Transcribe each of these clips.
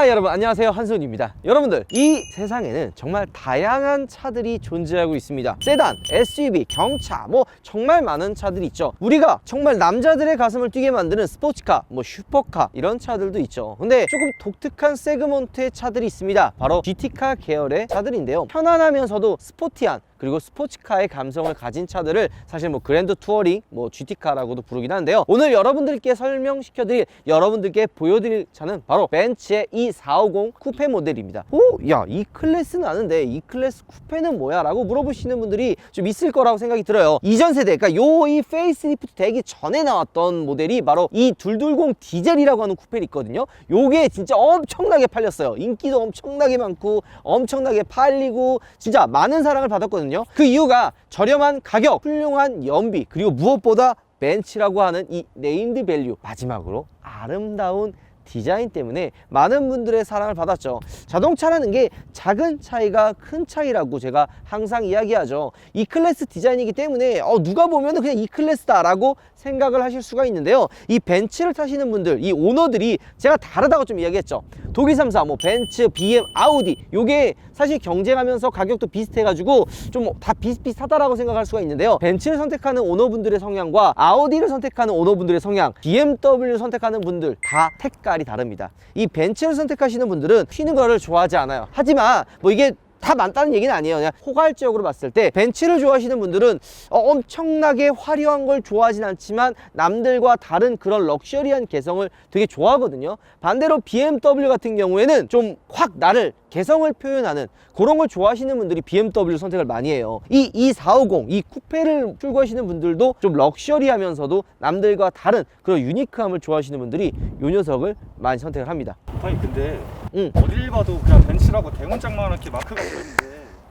자, 여러분 안녕하세요, 한손입니다. 여러분들, 이 세상에는 정말 다양한 차들이 존재하고 있습니다. 세단, SUV, 경차, 뭐 정말 많은 차들이 있죠. 우리가 정말 남자들의 가슴을 뛰게 만드는 스포츠카, 뭐 슈퍼카, 이런 차들도 있죠. 근데 조금 독특한 세그먼트의 차들이 있습니다. 바로 GT카 계열의 차들인데요, 편안하면서도 스포티한, 그리고 스포츠카의 감성을 가진 차들을 사실 뭐 그랜드 투어링, 뭐 GT카라고도 부르긴 하는데요, 오늘 여러분들께 설명시켜드릴, 여러분들께 보여드릴 차는 바로 벤츠의 E450 쿠페 모델입니다. 야, 이 클래스는 아는데 이 클래스 쿠페는 뭐야? 라고 물어보시는 분들이 좀 있을 거라고 생각이 들어요. 이전 세대, 그러니까 이 페이스리프트 되기 전에 나왔던 모델이 바로 이 220 디젤이라고 하는 쿠페가 있거든요. 요게 진짜 엄청나게 팔렸어요. 인기도 엄청나게 많고 엄청나게 팔리고 진짜 많은 사랑을 받았거든요. 그 이유가 저렴한 가격, 훌륭한 연비, 그리고 무엇보다 벤츠라고 하는 이 네임드 밸류, 마지막으로 아름다운 디자인 때문에 많은 분들의 사랑을 받았죠. 자동차라는 게 작은 차이가 큰 차이라고 제가 항상 이야기하죠. 이 클래스 디자인이기 때문에 누가 보면 그냥 이 클래스다 라고 생각을 하실 수가 있는데요, 이 벤츠를 타시는 분들, 이 오너들이 제가 다르다고 좀 이야기했죠. 독일 3사, 뭐 벤츠, BM, 아우디, 요게 사실 경쟁하면서 가격도 비슷해가지고 좀 다 비슷비슷하다라고 생각할 수가 있는데요, 벤츠를 선택하는 오너분들의 성향과 아우디를 선택하는 오너분들의 성향, BMW를 선택하는 분들 다 색깔이 다릅니다. 이 벤츠를 선택하시는 분들은 튀는 거를 좋아하지 않아요. 하지만 뭐 이게 다 많다는 얘기는 아니에요. 그냥 포괄적으로 봤을 때 벤츠를 좋아하시는 분들은 엄청나게 화려한 걸 좋아하진 않지만 남들과 다른 그런 럭셔리한 개성을 되게 좋아하거든요. 반대로 BMW 같은 경우에는 좀 확 나를 개성을 표현하는 그런 걸 좋아하시는 분들이 BMW 선택을 많이 해요. 이 E450, 이 쿠페를 출고하시는 분들도 좀 럭셔리하면서도 남들과 다른 그런 유니크함을 좋아하시는 분들이 이 녀석을 많이 선택을 합니다. 아니 근데 어딜 봐도 그냥 벤츠라고 대문짝만 이렇게 마크가 있는데,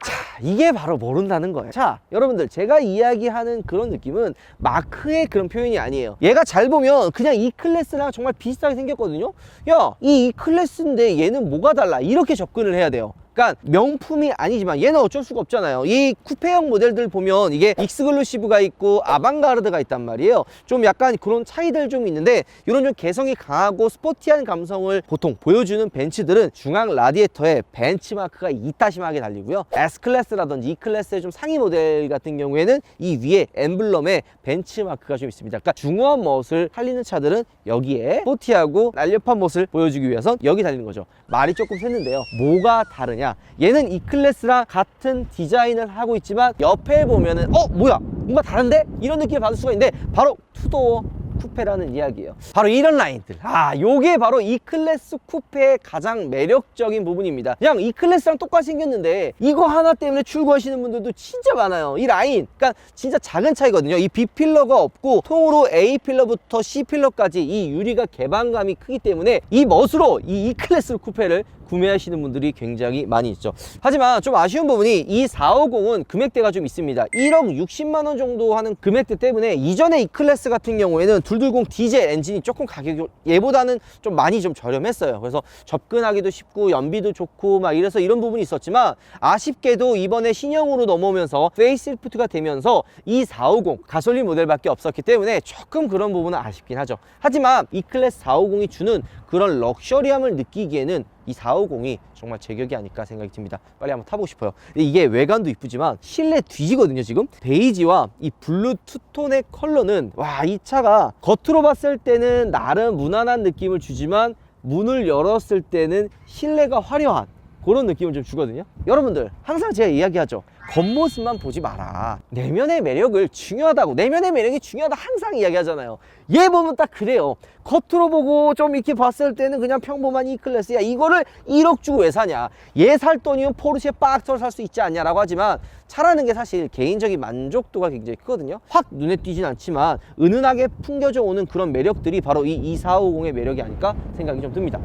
자, 이게 바로 모른다는 거예요. 자, 여러분들, 제가 이야기하는 그런 느낌은 마크의 그런 표현이 아니에요. 얘가 잘 보면 그냥 E 클래스랑 정말 비슷하게 생겼거든요. 야, 이 E 클래스인데 얘는 뭐가 달라? 이렇게 접근을 해야 돼요. 그러니까 명품이 아니지만 얘는 어쩔 수가 없잖아요. 이 쿠페형 모델들 보면 이게 익스클루시브가 있고 아방가르드가 있단 말이에요. 좀 약간 그런 차이들 좀 있는데, 이런 좀 개성이 강하고 스포티한 감성을 보통 보여주는 벤츠들은 중앙 라디에이터에 벤츠 마크가 이따심하게 달리고요, S클래스라든지 E클래스의 좀 상위 모델 같은 경우에는 이 위에 엠블럼에 벤츠 마크가 좀 있습니다. 그러니까 중후한 멋을 살리는 차들은 여기에 스포티하고 날렵한 멋을 보여주기 위해선 여기 달리는 거죠. 말이 조금 샜는데요, 뭐가 다르냐? E 클래스랑 같은 디자인을 하고 있지만 옆에 보면은 뭐야, 뭔가 다른데? 이런 느낌을 받을 수가 있는데, 바로 투도어 쿠페라는 이야기예요. 바로 이런 라인들, 요게 바로 E 클래스 쿠페의 가장 매력적인 부분입니다. 그냥 E 클래스랑 똑같이 생겼는데 이거 하나 때문에 출고하시는 분들도 진짜 많아요. 이 라인, 그러니까 진짜 작은 차이거든요. 이 B 필러가 없고 통으로 A 필러부터 C 필러까지 이 유리가 개방감이 크기 때문에 이 멋으로 이 E 클래스 쿠페를 구매하시는 분들이 굉장히 많이 있죠. 하지만 좀 아쉬운 부분이 이 450은 금액대가 좀 있습니다. 1억 60만 원 정도 하는 금액대 때문에 이전에 이 클래스 같은 경우에는 220 디젤 엔진이 조금 가격이 얘보다는 좀 많이 좀 저렴했어요. 그래서 접근하기도 쉽고 연비도 좋고 막 이래서 이런 부분이 있었지만, 아쉽게도 이번에 신형으로 넘어오면서 페이스리프트가 되면서 이 450 가솔린 모델밖에 없었기 때문에 조금 그런 부분은 아쉽긴 하죠. 하지만 이 클래스 450이 주는 그런 럭셔리함을 느끼기에는 이 450이 정말 제격이 아닐까 생각이 듭니다. 빨리 한번 타보고 싶어요. 근데 이게 외관도 이쁘지만 실내 뒤지거든요. 지금 베이지와 이 블루 투톤의 컬러는, 와, 이 차가 겉으로 봤을 때는 나름 무난한 느낌을 주지만 문을 열었을 때는 실내가 화려한 그런 느낌을 좀 주거든요. 여러분들, 항상 제가 이야기하죠. 겉모습만 보지 마라. 내면의 매력을 중요하다고, 내면의 매력이 중요하다 항상 이야기하잖아요. 얘 보면 딱 그래요. 겉으로 보고 좀 이렇게 봤을 때는 그냥 평범한 E 클래스야. 이거를 1억 주고 왜 사냐? 얘 살 돈이면 포르쉐 빡터를 살 수 있지 않냐라고 하지만, 차라는 게 사실 개인적인 만족도가 굉장히 크거든요. 확 눈에 띄진 않지만 은은하게 풍겨져 오는 그런 매력들이 바로 이 450의 매력이 아닐까 생각이 좀 듭니다.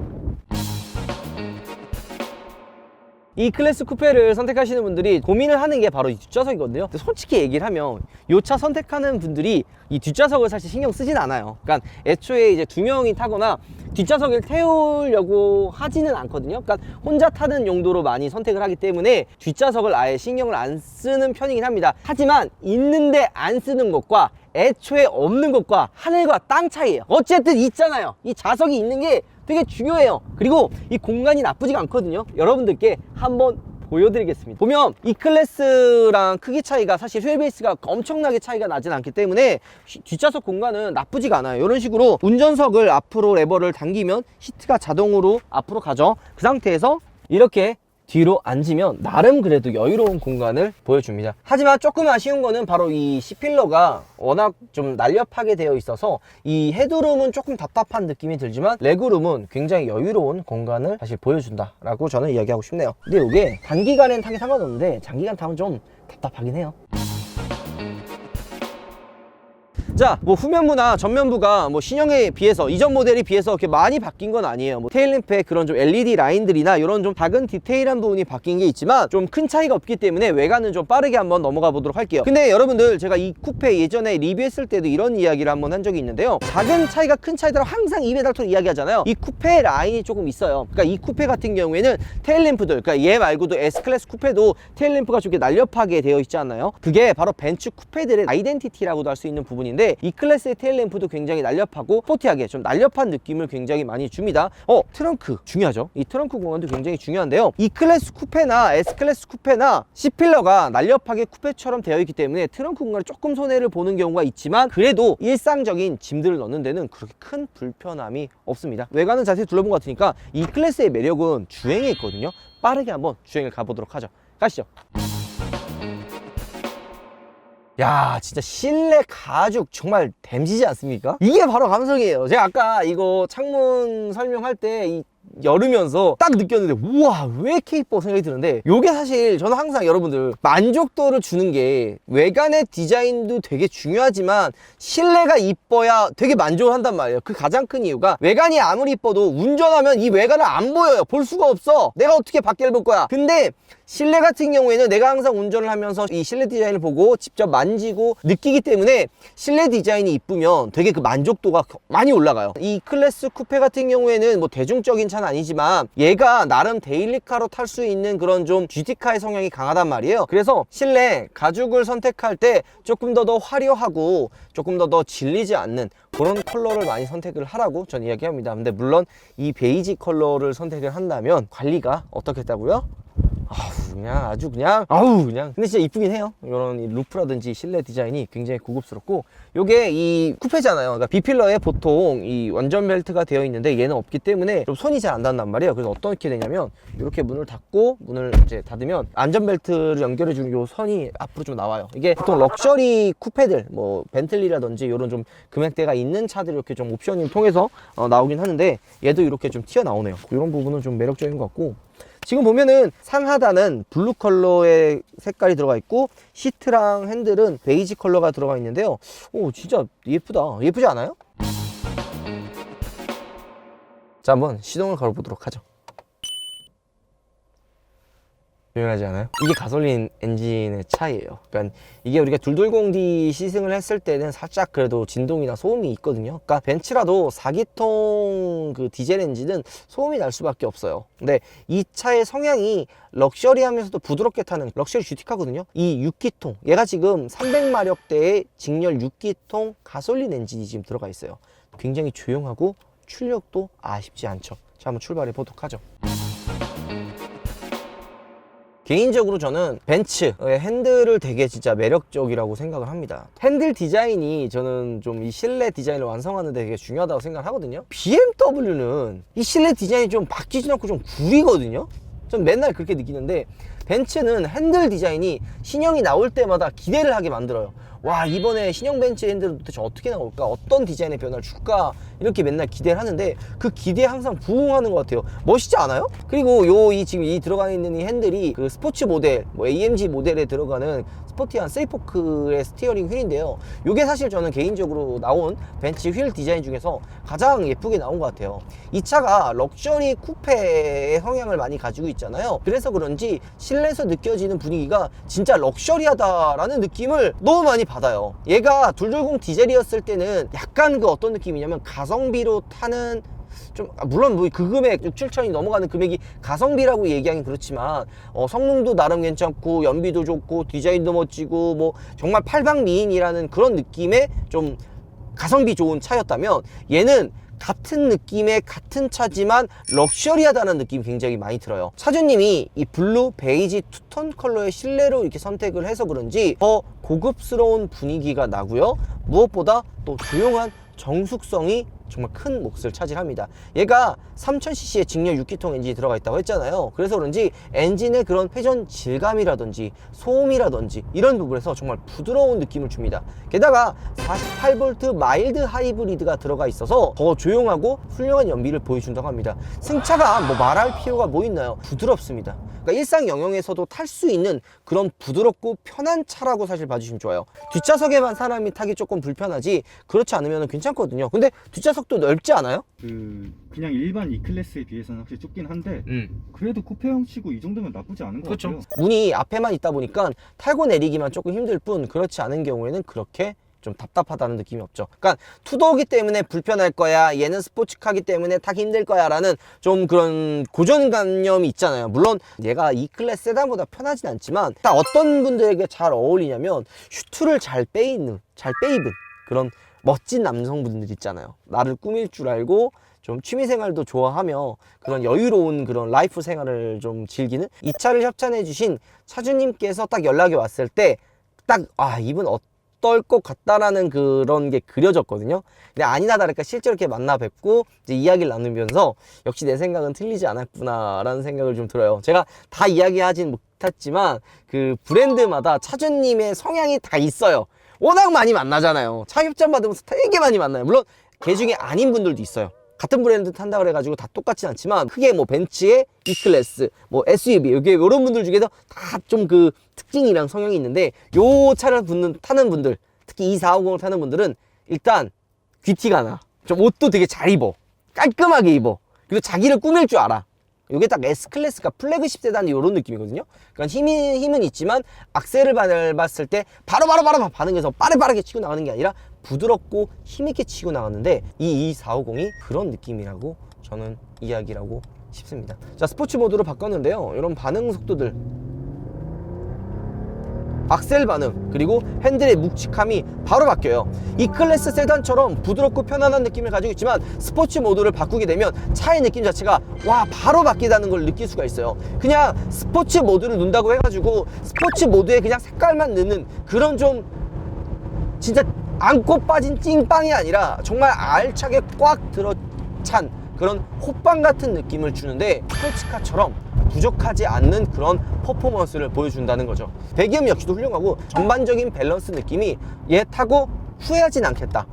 이 클래스 쿠페를 선택하시는 분들이 고민을 하는 게 바로 이 뒷좌석이거든요. 솔직히 얘기를 하면 이 차 선택하는 분들이 이 뒷좌석을 사실 신경 쓰진 않아요. 그러니까 애초에 이제 두 명이 타거나 뒷좌석을 태우려고 하지는 않거든요. 그러니까 혼자 타는 용도로 많이 선택을 하기 때문에 뒷좌석을 아예 신경을 안 쓰는 편이긴 합니다. 하지만 있는데 안 쓰는 것과 애초에 없는 것과 하늘과 땅 차이예요. 어쨌든 있잖아요. 이 좌석이 있는 게 되게 중요해요. 그리고 이 공간이 나쁘지가 않거든요. 여러분들께 한번 보여드리겠습니다. 보면 이 클래스랑 크기 차이가 사실 휠베이스가 엄청나게 차이가 나진 않기 때문에 뒷좌석 공간은 나쁘지가 않아요. 이런 식으로 운전석을 앞으로 레버를 당기면 시트가 자동으로 앞으로 가죠. 그 상태에서 이렇게 뒤로 앉으면 나름 그래도 여유로운 공간을 보여줍니다. 하지만 조금 아쉬운 거는 바로 이 C필러가 워낙 좀 날렵하게 되어 있어서 이 헤드룸은 조금 답답한 느낌이 들지만 레그룸은 굉장히 여유로운 공간을 사실 보여준다 라고 저는 이야기하고 싶네요. 근데 이게 단기간엔 타기 상관없는데 장기간 타면 좀 답답하긴 해요. 자, 뭐 후면부나 전면부가 뭐 신형에 비해서 이전 모델에 비해서 이렇게 많이 바뀐 건 아니에요. 뭐 테일램프에 그런 좀 LED 라인들이나 이런 좀 작은 디테일한 부분이 바뀐 게 있지만 좀 큰 차이가 없기 때문에 외관은 좀 빠르게 한번 넘어가 보도록 할게요. 근데 여러분들 제가 이 쿠페 예전에 리뷰했을 때도 이런 이야기를 한번 한 적이 있는데요. 작은 차이가 큰 차이더라 항상 입에 닳도록 이야기하잖아요. 이 쿠페 라인이 조금 있어요. 그러니까 이 쿠페 같은 경우에는 테일램프들, 그러니까 얘 말고도 S클래스 쿠페도 테일램프가 좀 이렇게 날렵하게 되어 있지 않나요? 그게 바로 벤츠 쿠페들의 아이덴티티라고도 할 수 있는 부분인데 이 클래스의 테일램프도 굉장히 날렵하고 스포티하게 좀 날렵한 느낌을 굉장히 많이 줍니다. 트렁크 중요하죠. 이 트렁크 공간도 굉장히 중요한데요. 이 클래스 쿠페나 S클래스 쿠페나 C필러가 날렵하게 쿠페처럼 되어 있기 때문에 트렁크 공간에 조금 손해를 보는 경우가 있지만 그래도 일상적인 짐들을 넣는 데는 그렇게 큰 불편함이 없습니다. 외관은 자세히 둘러본 것 같으니까 이 클래스의 매력은 주행에 있거든요. 빠르게 한번 주행을 가보도록 하죠. 가시죠. 야, 진짜 실내 가죽 정말 댐지지 않습니까? 이게 바로 감성이에요. 제가 아까 이거 창문 설명할 때 열으면서 딱 느꼈는데 우와 왜 이렇게 이뻐 생각이 드는데 요게 사실 저는 항상 여러분들 만족도를 주는 게 외관의 디자인도 되게 중요하지만 실내가 이뻐야 되게 만족을 한단 말이에요. 그 가장 큰 이유가 외관이 아무리 이뻐도 운전하면 이 외관을 안 보여요. 볼 수가 없어. 내가 어떻게 밖을 볼 거야. 근데 실내 같은 경우에는 내가 항상 운전을 하면서 이 실내 디자인을 보고 직접 만지고 느끼기 때문에 실내 디자인이 이쁘면 되게 그 만족도가 많이 올라가요. 이 클래스 쿠페 같은 경우에는 뭐 대중적인 차는 아니지만 얘가 나름 데일리카로 탈 수 있는 그런 좀 GT카의 성향이 강하단 말이에요. 그래서 실내 가죽을 선택할 때 조금 더 화려하고 조금 더 질리지 않는 그런 컬러를 많이 선택을 하라고 전 이야기합니다. 근데 물론 이 베이지 컬러를 선택을 한다면 관리가 어떻겠다고요? 그냥 근데 진짜 이쁘긴 해요. 이런 루프라든지 실내 디자인이 굉장히 고급스럽고 요게 이 쿠페잖아요. 그러니까 B필러에 보통 이 완전 벨트가 되어 있는데 얘는 없기 때문에 좀 손이 잘 안 닿는단 말이에요. 그래서 어떻게 되냐면 이렇게 문을 닫고 문을 이제 닫으면 안전벨트를 연결해 주는 요 선이 앞으로 좀 나와요. 이게 보통 럭셔리 쿠페들 뭐 벤틀리라든지 이런 좀 금액대가 있는 차들이 이렇게 좀 옵션을 통해서 나오긴 하는데 얘도 이렇게 좀 튀어나오네요. 이런 부분은 좀 매력적인 것 같고 지금 보면은 상하단은 블루 컬러의 색깔이 들어가 있고 시트랑 핸들은 베이지 컬러가 들어가 있는데요. 오 진짜 예쁘다. 예쁘지 않아요? 자 한번 시동을 걸어보도록 하죠. 유명하지 않아요? 이게 가솔린 엔진의 차이예요. 그러니까 이게 우리가 220D 시승을 했을 때는 살짝 그래도 진동이나 소음이 있거든요. 그러니까 벤츠라도 4기통 그 디젤 엔진은 소음이 날 수밖에 없어요. 근데 이 차의 성향이 럭셔리하면서도 부드럽게 타는 럭셔리 GT카거든요. 이 6기통 얘가 지금 300마력대의 직렬 6기통 가솔린 엔진이 지금 들어가 있어요. 굉장히 조용하고 출력도 아쉽지 않죠. 자 한번 출발해 보도록 하죠. 개인적으로 저는 벤츠의 핸들을 되게 진짜 매력적이라고 생각을 합니다. 핸들 디자인이 저는 좀 이 실내 디자인을 완성하는 데 되게 중요하다고 생각을 하거든요. BMW는 이 실내 디자인이 좀 바뀌지 않고 좀 구리거든요. 전 맨날 그렇게 느끼는데 벤츠는 핸들 디자인이 신형이 나올 때마다 기대를 하게 만들어요. 와 이번에 신형 벤츠 핸들은 도대체 어떻게 나올까? 어떤 디자인의 변화를 줄까? 이렇게 맨날 기대를 하는데 그 기대에 항상 부응하는 것 같아요. 멋있지 않아요? 그리고 지금 들어가 있는 이 핸들이 그 스포츠 모델, 뭐 AMG 모델에 들어가는 스포티한 3포크의 스티어링 휠인데요. 이게 사실 저는 개인적으로 나온 벤츠 휠 디자인 중에서 가장 예쁘게 나온 것 같아요. 이 차가 럭셔리 쿠페의 성향을 많이 가지고 있잖아요. 그래서 그런지 실내에서 느껴지는 분위기가 진짜 럭셔리하다라는 느낌을 너무 많이 받아요. 얘가 220 디젤이었을 때는 약간 그 어떤 느낌이냐면 가성비로 타는 좀 물론 뭐 그 금액 6-7천이 넘어가는 금액이 가성비라고 얘기하긴 그렇지만 성능도 나름 괜찮고 연비도 좋고 디자인도 멋지고 뭐 정말 팔방미인이라는 그런 느낌의 좀 가성비 좋은 차였다면 얘는 같은 느낌의 같은 차지만 럭셔리하다는 느낌이 굉장히 많이 들어요. 차주님이 이 블루, 베이지, 투톤 컬러의 실내로 이렇게 선택을 해서 그런지 더 고급스러운 분위기가 나고요. 무엇보다 또 조용한 정숙성이 정말 큰 몫을 차지합니다. 얘가 3000cc의 직렬 6기통 엔진이 들어가 있다고 했잖아요. 그래서 그런지 엔진의 그런 회전 질감이라든지 소음이라든지 이런 부분에서 정말 부드러운 느낌을 줍니다. 게다가 48V 마일드 하이브리드가 들어가 있어서 더 조용하고 훌륭한 연비를 보여준다고 합니다. 승차가 뭐 말할 필요가 뭐 있나요? 부드럽습니다. 그러니까 일상 영역에서도 탈 수 있는 그런 부드럽고 편한 차라고 사실 봐주시면 좋아요. 뒷좌석에만 사람이 타기 조금 불편하지 그렇지 않으면 괜찮거든요. 근데 뒷좌석도 넓지 않아요? 그냥 일반 E클래스에 비해서는 확실히 좁긴 한데 그래도 쿠페형 치고 이 정도면 나쁘지 않은 것 같아요. 문이 앞에만 있다 보니까 탈고 내리기만 조금 힘들 뿐 그렇지 않은 경우에는 그렇게 좀 답답하다는 느낌이 없죠. 그러니까 투도어기 때문에 불편할 거야, 얘는 스포츠카기 때문에 타기 힘들 거야 라는 좀 그런 고정관념이 있잖아요. 물론 얘가 E클래스 세단보다 편하진 않지만 딱 어떤 분들에게 잘 어울리냐면 슈트를 잘 빼입은 그런 멋진 남성분들 있잖아요. 나를 꾸밀 줄 알고 좀 취미생활도 좋아하며 그런 여유로운 그런 라이프 생활을 좀 즐기는 이 차를 협찬해 주신 차주님께서 딱 연락이 왔을 때 딱 이분 어떨 것 같다라는 그런 게 그려졌거든요. 근데 아니나 다를까 실제로 이렇게 만나 뵙고 이제 이야기를 나누면서 역시 내 생각은 틀리지 않았구나 라는 생각을 좀 들어요. 제가 다 이야기하진 못했지만 그 브랜드마다 차주님의 성향이 다 있어요. 워낙 많이 만나잖아요. 차 협찬 받으면서 되게 많이 만나요. 물론 걔 중에 아닌 분들도 있어요. 같은 브랜드 탄다 그래가지고 다 똑같진 않지만 크게 뭐 벤츠의 E클래스, 뭐 SUV 여기 이런 분들 중에서 다 좀 그 특징이랑 성향이 있는데 요 차를 타는 분들, 특히 2450을 타는 분들은 일단 귀티가 나. 좀 옷도 되게 잘 입어. 깔끔하게 입어. 그리고 자기를 꾸밀 줄 알아. 이게 딱 S클래스가 플래그십 세단 이런 느낌이거든요. 그러니까 힘은 있지만 악셀을 밟았을 때 바로 반응해서 빠르게 치고 나가는 게 아니라 부드럽고 힘있게 치고 나갔는데 이 2450이 그런 느낌이라고 저는 이야기라고 싶습니다. 자, 스포츠 모드로 바꿨는데요. 이런 반응 속도들, 악셀 반응, 그리고 핸들의 묵직함이 바로 바뀌어요. E클래스 세단처럼 부드럽고 편안한 느낌을 가지고 있지만 스포츠 모드를 바꾸게 되면 차의 느낌 자체가 바로 바뀌다는 걸 느낄 수가 있어요. 그냥 스포츠 모드를 넣는다고 해가지고 스포츠 모드에 그냥 색깔만 넣는 그런 좀 진짜 안고 빠진 찐빵이 아니라 정말 알차게 꽉 들어찬 그런 호빵 같은 느낌을 주는데 스포츠카처럼 부족하지 않는 그런 퍼포먼스를 보여준다는 거죠. 배기음 역시도 훌륭하고 전반적인 밸런스 느낌이 얘 타고 후회하진 않겠다.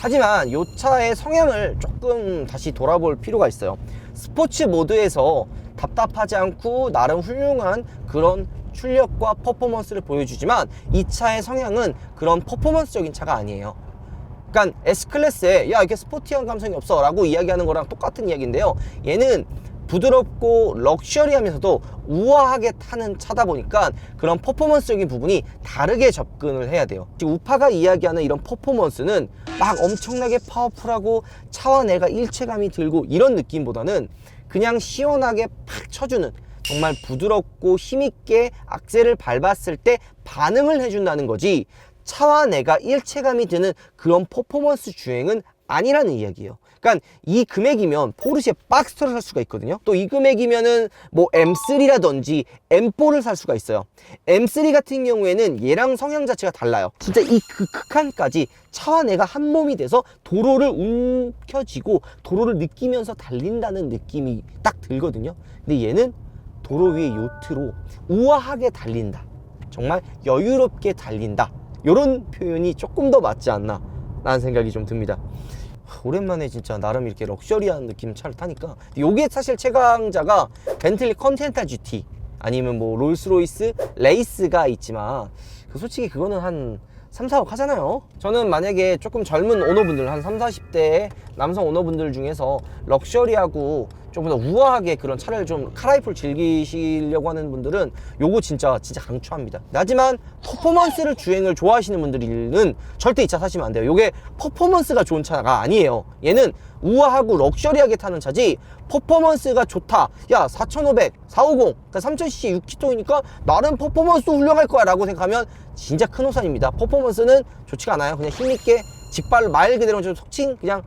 하지만 이 차의 성향을 조금 다시 돌아볼 필요가 있어요. 스포츠 모드에서 답답하지 않고 나름 훌륭한 그런 출력과 퍼포먼스를 보여주지만 이 차의 성향은 그런 퍼포먼스적인 차가 아니에요. 그러니까 S클래스에 야 이렇게 스포티한 감성이 없어 라고 이야기하는 거랑 똑같은 이야기인데요. 얘는 부드럽고 럭셔리하면서도 우아하게 타는 차다 보니까 그런 퍼포먼스적인 부분이 다르게 접근을 해야 돼요. 지금 우파가 이야기하는 이런 퍼포먼스는 막 엄청나게 파워풀하고 차와 내가 일체감이 들고 이런 느낌보다는 그냥 시원하게 팍 쳐주는 정말 부드럽고 힘있게 악셀을 밟았을 때 반응을 해준다는 거지 차와 내가 일체감이 드는 그런 퍼포먼스 주행은 아니라는 이야기예요. 그러니까 이 금액이면 포르쉐 박스터를 살 수가 있거든요. 또 이 금액이면은 뭐 M3라든지 M4를 살 수가 있어요. M3 같은 경우에는 얘랑 성향 자체가 달라요. 진짜 이 극한까지 차와 내가 한 몸이 돼서 도로를 움켜쥐고 도로를 느끼면서 달린다는 느낌이 딱 들거든요. 근데 얘는 도로 위에 요트로 우아하게 달린다. 정말 여유롭게 달린다. 이런 표현이 조금 더 맞지 않나 라는 생각이 좀 듭니다. 오랜만에 진짜 나름 이렇게 럭셔리한 느낌 차를 타니까 요게 사실 최강자가 벤틀리 컨티넨탈 GT 아니면 뭐 롤스로이스 레이스가 있지만 솔직히 그거는 한 3, 4억 하잖아요. 저는 만약에 조금 젊은 오너분들 한 3, 40대의 남성 오너분들 중에서 럭셔리하고 조금 더 우아하게 그런 차를 좀 카라이프를 즐기시려고 하는 분들은 요거 진짜 강추합니다. 하지만 퍼포먼스를 주행을 좋아하시는 분들은 절대 이 차 사시면 안 돼요. 요게 퍼포먼스가 좋은 차가 아니에요. 얘는 우아하고 럭셔리하게 타는 차지 퍼포먼스가 좋다. 야 4500, 450, 그러니까 3000cc 6기통이니까 나름 퍼포먼스 훌륭할 거야 라고 생각하면 진짜 큰 오산입니다. 퍼포먼스는 좋지가 않아요. 그냥 힘있게 직발로 말 그대로 좀 속칭 그냥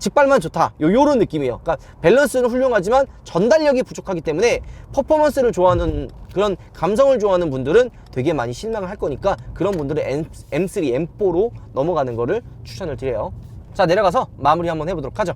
뒷발만 좋다 요런 느낌이에요. 그러니까 밸런스는 훌륭하지만 전달력이 부족하기 때문에 퍼포먼스를 좋아하는 그런 감성을 좋아하는 분들은 되게 많이 실망을 할 거니까 그런 분들은 M3, M4로 넘어가는 거를 추천을 드려요. 자, 내려가서 마무리 한번 해보도록 하죠.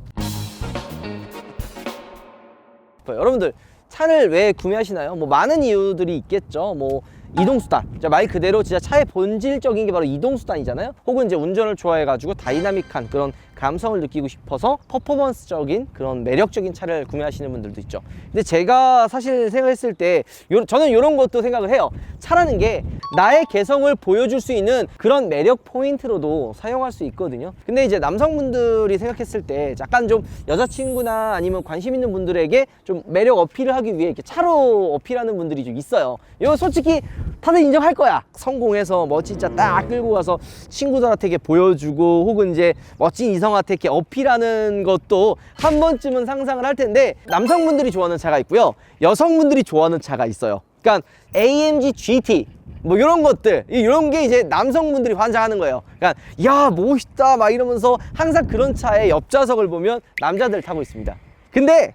여러분들 차를 왜 구매하시나요? 뭐 많은 이유들이 있겠죠. 뭐 이동수단, 말 그대로 진짜 차의 본질적인 게 바로 이동수단이잖아요. 혹은 이제 운전을 좋아해가지고 다이나믹한 그런 감성을 느끼고 싶어서 퍼포먼스적인 그런 매력적인 차를 구매하시는 분들도 있죠. 근데 제가 사실 생각했을 때 저는 이런 것도 생각을 해요. 차라는 게 나의 개성을 보여줄 수 있는 그런 매력 포인트로도 사용할 수 있거든요. 근데 이제 남성분들이 생각했을 때 약간 좀 여자친구나 아니면 관심 있는 분들에게 좀 매력 어필을 하기 위해 이렇게 차로 어필하는 분들이 좀 있어요. 이거 솔직히 다들 인정할 거야. 성공해서 멋진 차 딱 끌고 가서 친구들한테 이렇게 보여주고 혹은 이제 멋진 이성한테 이렇게 어필하는 것도 한 번쯤은 상상을 할 텐데, 남성분들이 좋아하는 차가 있고요, 여성분들이 좋아하는 차가 있어요. 그러니까 AMG GT 뭐 이런 것들, 이런 게 이제 남성분들이 환장하는 거예요. 그러니까 야 멋있다 막 이러면서 항상 그런 차에 옆좌석을 보면 남자들 타고 있습니다. 근데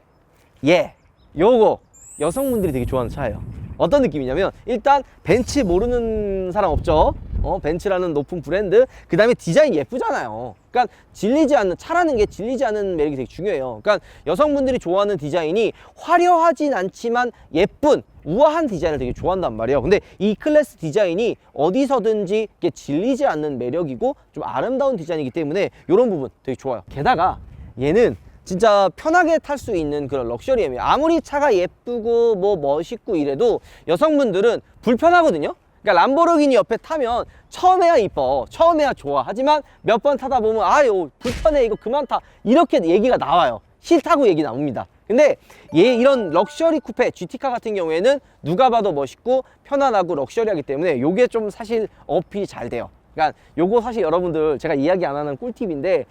요거 여성분들이 되게 좋아하는 차예요. 어떤 느낌이냐면, 일단 벤츠 모르는 사람 없죠? 벤츠라는 높은 브랜드, 그 다음에 디자인 예쁘잖아요. 그러니까 질리지 않는, 차라는 게 질리지 않는 매력이 되게 중요해요. 그러니까 여성분들이 좋아하는 디자인이 화려하진 않지만 예쁜 우아한 디자인을 되게 좋아한단 말이에요. 근데 이 클래스 디자인이 어디서든지 이렇게 질리지 않는 매력이고 좀 아름다운 디자인이기 때문에 이런 부분 되게 좋아요. 게다가 얘는 진짜 편하게 탈 수 있는 그런 럭셔리함이에요. 아무리 차가 예쁘고 뭐 멋있고 이래도 여성분들은 불편하거든요. 그러니까 람보르기니 옆에 타면 처음에야 이뻐, 처음에야 좋아. 하지만 몇 번 타다 보면 아유 불편해, 이거 그만 타, 이렇게 얘기가 나와요. 싫다고 얘기 나옵니다. 근데 이런 럭셔리 쿠페 GT카 같은 경우에는 누가 봐도 멋있고 편안하고 럭셔리하기 때문에 요게 좀 사실 어필이 잘 돼요. 그러니까 요거 사실 여러분들 제가 이야기 안 하는 꿀팁인데,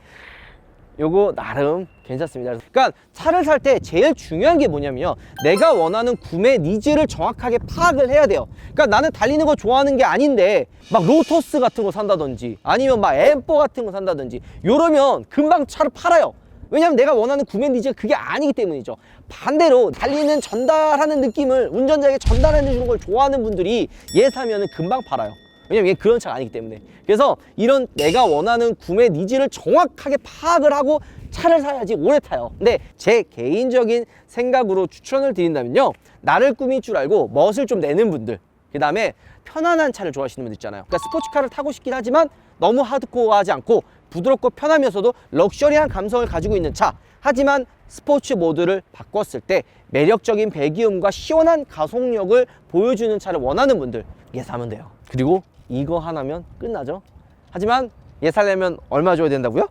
요거 나름 괜찮습니다. 그러니까 차를 살 때 제일 중요한 게 뭐냐면요, 내가 원하는 구매 니즈를 정확하게 파악을 해야 돼요. 그러니까 나는 달리는 거 좋아하는 게 아닌데 막 로터스 같은 거 산다든지 아니면 막 M4 같은 거 산다든지 이러면 금방 차를 팔아요. 왜냐면 내가 원하는 구매 니즈가 그게 아니기 때문이죠. 반대로 달리는 전달하는 느낌을 운전자에게 전달해 주는 걸 좋아하는 분들이 얘 사면은 금방 팔아요. 왜냐면 얘 그런 차가 아니기 때문에. 그래서 이런 내가 원하는 구매 니즈를 정확하게 파악을 하고 차를 사야지 오래 타요. 근데 제 개인적인 생각으로 추천을 드린다면요, 나를 꾸밀 줄 알고 멋을 좀 내는 분들, 그 다음에 편안한 차를 좋아하시는 분들 있잖아요. 그러니까 스포츠카를 타고 싶긴 하지만 너무 하드코어하지 않고 부드럽고 편하면서도 럭셔리한 감성을 가지고 있는 차, 하지만 스포츠 모드를 바꿨을 때 매력적인 배기음과 시원한 가속력을 보여주는 차를 원하는 분들, 얘 사면 돼요. 그리고 이거 하나면 끝나죠. 하지만 얘 살려면 얼마 줘야 된다고요?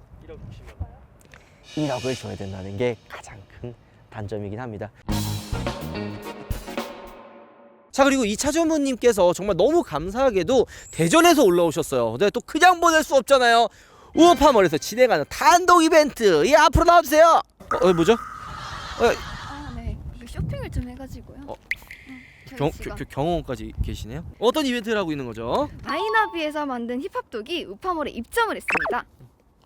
1억을 줘야 된다는 게 가장 큰 단점이긴 합니다. 자, 그리고 이 차주분님께서 정말 너무 감사하게도 대전에서 올라오셨어요. 근데 또 그냥 보낼 수 없잖아요. 우파몰에서 진행하는 단독 이벤트, 앞으로 나와주세요. 뭐죠? 네. 쇼핑을 좀 해가지고요. 경호원까지 계시네요. 어떤 이벤트를 하고 있는 거죠? 마이나비에서 만든 힙합독이 우파몰에 입점을 했습니다.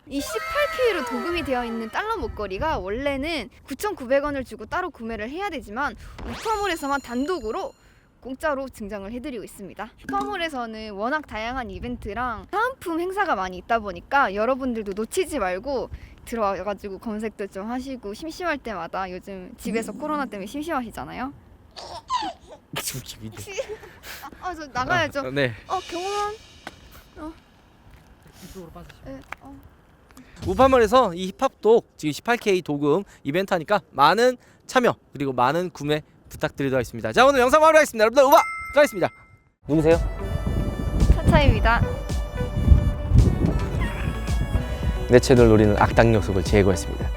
이 18K로 도금이 되어 있는 달러 목걸이가 원래는 9,900원을 주고 따로 구매를 해야 되지만 우파몰에서만 단독으로 공짜로 증정을 해드리고 있습니다. 우파몰에서는 워낙 다양한 이벤트랑 사은품 행사가 많이 있다 보니까 여러분들도 놓치지 말고 들어와가지고 검색도 좀 하시고, 심심할 때마다 요즘 집에서 코로나 때문에 심심하시잖아요. 저 나가야죠. 네. 경호원. 이쪽으로 빠지시죠. 네, 우파몰에서 이 힙합독 지금 18K 도금 이벤트 하니까 많은 참여 그리고 많은 구매 부탁드리도록 하겠습니다. 자, 오늘 영상 마무리하겠습니다. 여러분들 우파 가겠습니다. 누구세요? 차차입니다. 내 채널 노리는 악당 녀석을 제거했습니다.